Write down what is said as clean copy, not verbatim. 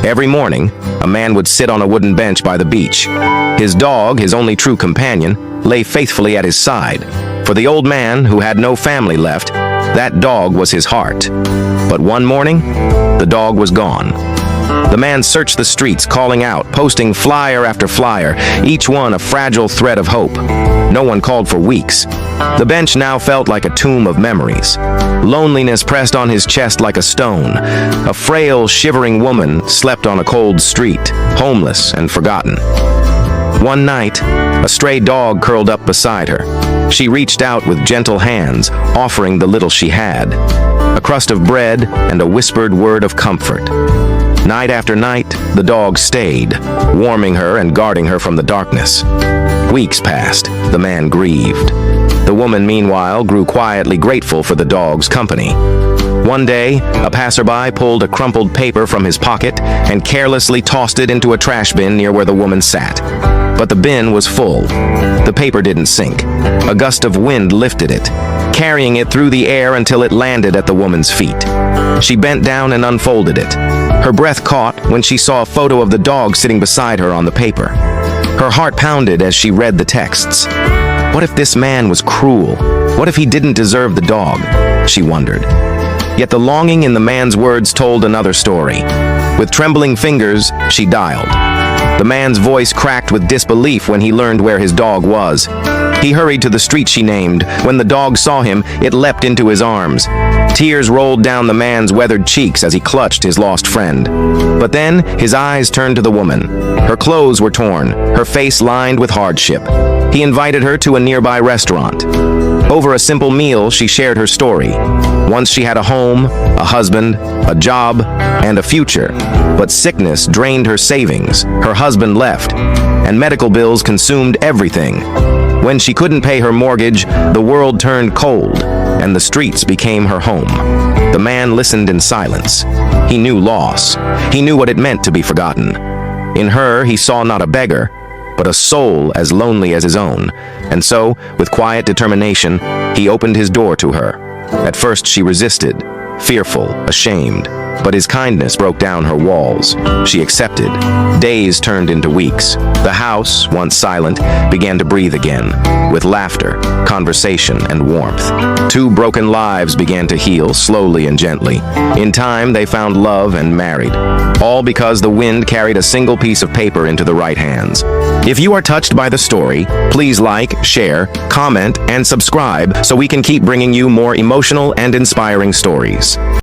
Every morning, a man would sit on a wooden bench by the beach. His dog, his only true companion, lay faithfully at his side. For the old man, who had no family left, that dog was his heart. But one morning, the dog was gone. The man searched the streets, calling out, posting flyer after flyer, each one a fragile thread of hope. No one called for weeks. The bench now felt like a tomb of memories. Loneliness pressed on his chest like a stone. A frail, shivering woman slept on a cold street, homeless and forgotten. One night, a stray dog curled up beside her. She reached out with gentle hands, offering the little she had, a crust of bread and a whispered word of comfort. Night after night, the dog stayed, warming her and guarding her from the darkness. Weeks passed. The man grieved. The woman, meanwhile, grew quietly grateful for the dog's company. One day, a passerby pulled a crumpled paper from his pocket and carelessly tossed it into a trash bin near where the woman sat. But the bin was full. The paper didn't sink. A gust of wind lifted it, carrying it through the air until it landed at the woman's feet. She bent down and unfolded it. Her breath caught when she saw a photo of the dog sitting beside her on the paper. Her heart pounded as she read the texts. What if this man was cruel? What if he didn't deserve the dog? She wondered. Yet the longing in the man's words told another story. With trembling fingers, she dialed. The man's voice cracked with disbelief when he learned where his dog was. He hurried to the street she named. When the dog saw him, it leapt into his arms. Tears rolled down the man's weathered cheeks as he clutched his lost friend. But then, his eyes turned to the woman. Her clothes were torn, her face lined with hardship. He invited her to a nearby restaurant. Over a simple meal, she shared her story. Once she had a home, a husband, a job, and a future. But sickness drained her savings, her husband left, and medical bills consumed everything. When she couldn't pay her mortgage, the world turned cold, and the streets became her home. The man listened in silence. He knew loss. He knew what it meant to be forgotten. In her, he saw not a beggar, but a soul as lonely as his own. And so, with quiet determination, he opened his door to her. At first she resisted, fearful, ashamed, but his kindness broke down her walls. She accepted. Days turned into weeks. The house, once silent, began to breathe again, with laughter, conversation, and warmth. Two broken lives began to heal slowly and gently. In time, they found love and married, all because the wind carried a single piece of paper into the right hands. If you are touched by the story, please like, share, comment, and subscribe so we can keep bringing you more emotional and inspiring stories.